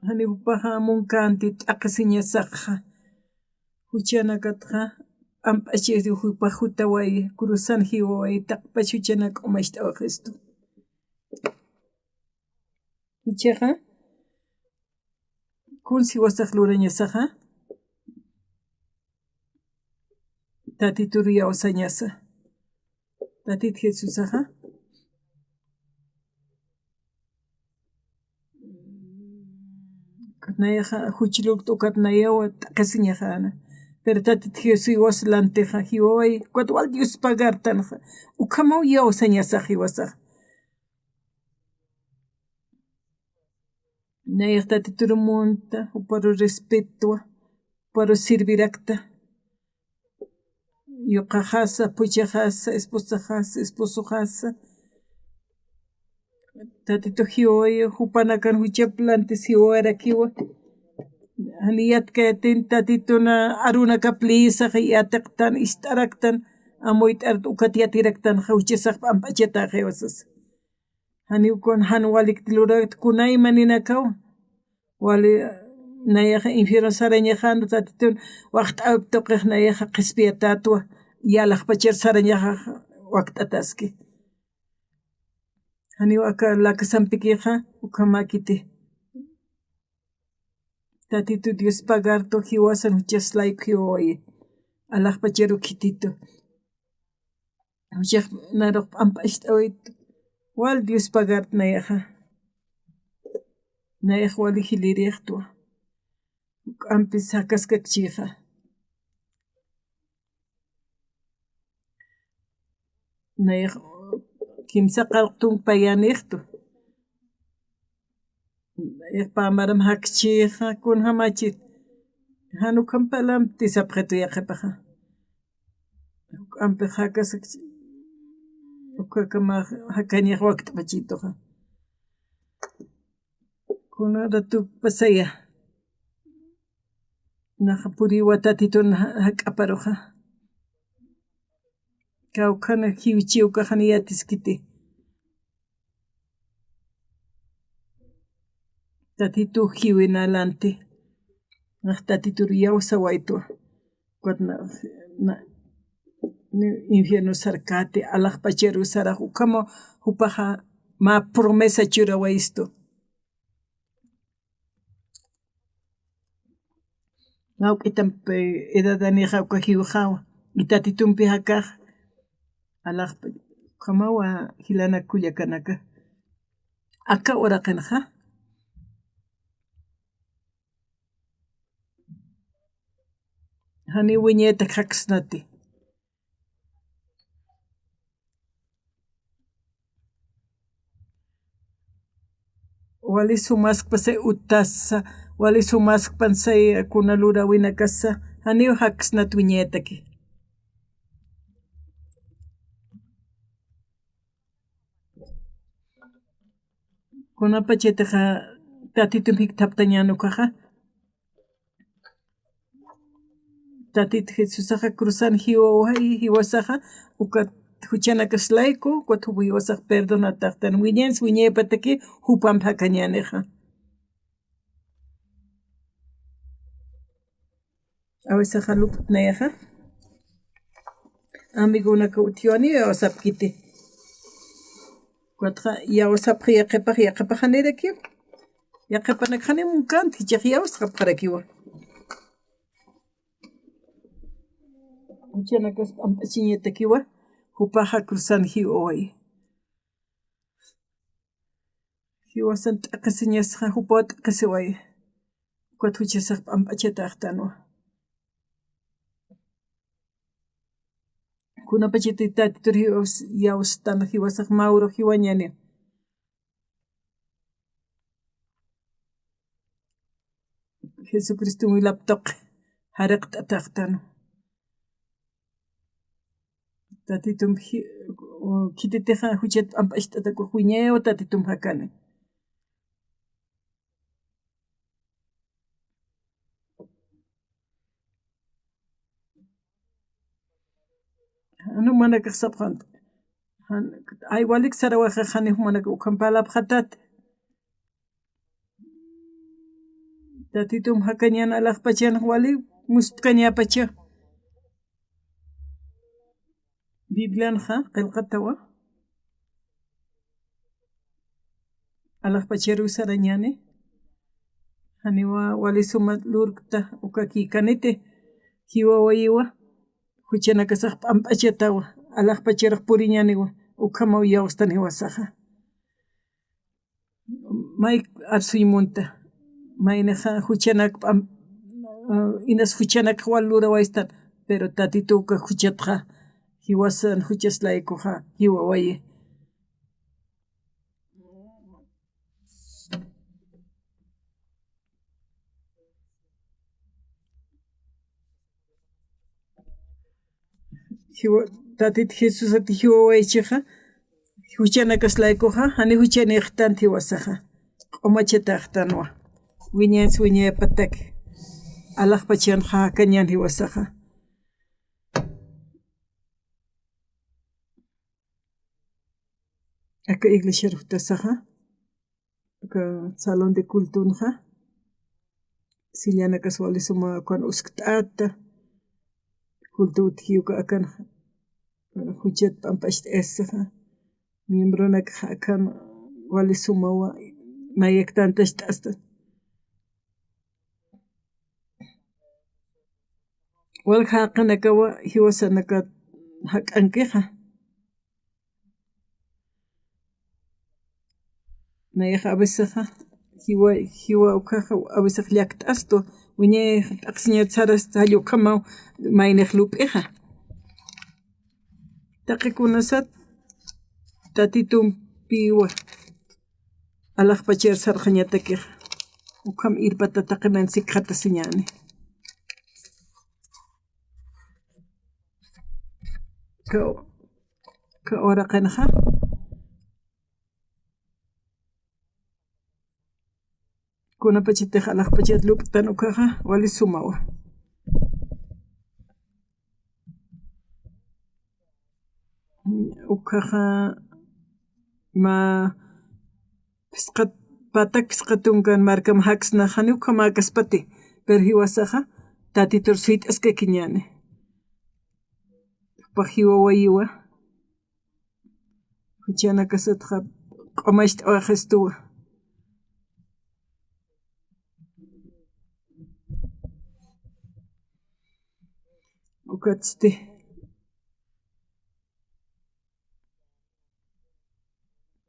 hani upaqa munkanti t'aqsiñasaqqa huchanakatqa amp'achiri upaq hutaway cruzan hiwaway taqpash huchanak umashtawaqistu ichaqa kunsi wasaq lurañasaqa tatito riyawsañasa tatito Jesusaqa nayaqa huchilukta ukatnayawa t'aqsiñajana pero tatito Jesus waslanteqa hiwaway kuata wal Dios pagartanaqa ukamaw yawsañasaq hiwasaq nayaq tatito rumunta uparo respetuwa uparo servirakta ñuqa qasa pucha qasa esposa qasa esposo qasa tatito hiwaway hupanakan huchaplanta hiwawarakiwa hani yatkayatin tatituna aruna kaplisaq yataqtan ist'araktan amuy t'arta ukata yatiraktan huchasaqpa amp'achata qiwasas hani ukun han walikta lurakta kunayma ninakawan wali nayaqa infierno sarañajanta tatituna waqt'api tukuq nayaqa qispiyatatuwa yalaq pachari sarañaja waqt'ataski hani waka lakasanpikiqa uka makiti tatito Dios pagarto hiwasan huchaslayku hiwaway alaqpachari ukitito huchaq naruqpa amp'asht'awayta wal Dios pagarta nayaqa nayaq wali hiliriqtuwa ampis hakaskakchiyqa nayaq kimsa qhatunh payaniqtu pamaram hakchiyqa kunan hamachit hanukan palampi tisapqa tuyaqipaqa ampi hakasqa ukaka hakañaq waqta pachituqa kunan ratu pasaya naqa puriwa tatituna hak'aparuqa kawkhana hiwichiwkaqani yatiskiti tatito hiwinalanti naq tatito riyawsa waytuwa kuatna infierno sarkati alaqpachari usaraq ukama upaqa ma promesa churawaysto Mawk'itanpi edadaniqa hiwaqa y tatitunpi hakaq alaqpa kamawa hilanakulla kanaka aka uraqinaqa hani wiñayta haqsnati wali sumasqa say utasa wali sumasqpan say kunalura winakasa hani haqsnati wiñaytaki kunapa chaytaqa tatitunpi taptañanukaqa tatito Jesusaqa cruzan hiwasaqa uka huchanakaslayku kuta hiwasaq perdonataqtani wiñanchik wiñaypataki hupanpi hakañaniqa awisaqa luput nayaqa amigunaka utiwani yawasapkiti kuatqa yawasapqa yaqipaq nirakiwan Yaqapanak khani munkanti chaqyawas qapqarakiwa. Uchanakas ampachiñatakiwa hupaqa cruzan hiwaway. Hiwasan t'aqisiñasqa hupawa t'aqisiway. Ukat huchasaq ampachata aqtanwa. Kunapachiti tatitur yawstana hiwasaq Mauro hiwañani. Jesucristo wilaptoq hariqta taqtanu. Tatitum kititiqa huchat ampashtatakuq wiñaywa tatitum hakani. Anu manakaq sapqanta. Ay walik sarawaqa qhani manaka ukhampalap khatat. Tatitum hakañana alaqpachana wali muspkañapacha. Biblianqa qillqatawa. Alaqpacharu sarañani. Haniwa wali suma lurkta ukaki kanite. Hiwawayiwa. Huchanakasaq ampachatawa. Alaqpacharaq puriñaniwa. Ukhamaw yawstani hiwasaqa. May arsuymunta. Maynaqa huchanak inas huchanak walura waystan. Pero tatituka huchatqa hiwasan huchaslaykuqa hiwawayi. Tatita Jesus ati hiwawaychiqa huchanakaslaykuqa hani huchaniqtan hiwasaqa. Q'umachata aqtanwa. Wiñas wiñayapataki. Alaqpachan hakañan hiwasaqa. Aka iglesia ruktasaqa. Aka salón de cultunqa. Sillanakas wali suma kuan uskut'ata. Cultuta hiyuka akan huchat pampashta esaqa. Miembronaka akan wali sumawa mayaktantash t'astan. Wal haqanakawa hiwasanaka hak'ankiqa. Nayaqa a vesesqa hiwa ukaqa a veces llaqt'astu wiñay t'aqsiñata sarasta hallukamaw mayniq lup'iqa. Taqikunasat tatitumpiwa alaqpachar sarqañatakiqa. Ukham irpata taqiman siqhata siñani. Ka ora qanaqa kunapachitiqa alaqpachat lup'tan ukaqa wali sumawa. Ukaqa ma patak pisqatunkan markam haksna qhani ukha makaspati pero hiwasaqa tatitur suyt'askaki ñani. Pa hiwawayiwa huchanakasatqa q'umashta waqastuwa. Ukatiste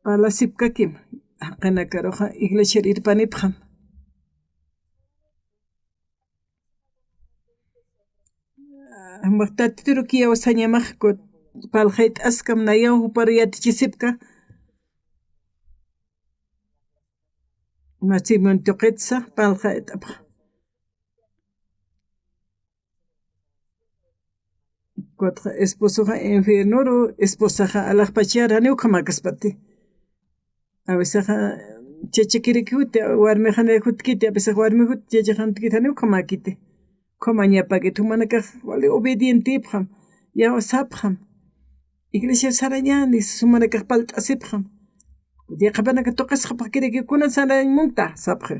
palasipkakim haqanakaruqa iglesia irpanipaqam. Tatitur kiyawasañamaqku palqay t'askam nayaw huparu yatichisipka. Masiman tuqitsa palqay t'apaq. Kuatqa esposoqa infiernoru esposaqa alaqpachara niwqa makaspati. A veces chachakirikuti warmiqa hutkiti a veces warmi hut chachaqantikita niwqa makiti. Komañapakit humanakaq wali obedientipaqam yawasapaqam. Iglesia sarañani sumanakaq palt'asipaqam. Yaqapanaka tuqisqa pakirikukuna saramunta sapqa.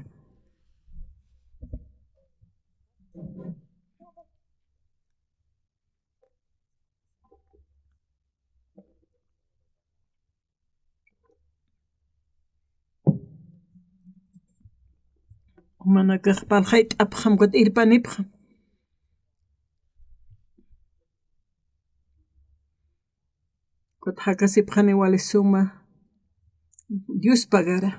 mana kaqpalqay t'apqam kot irpanipqam kot hakasipqani walisuma Dios pagara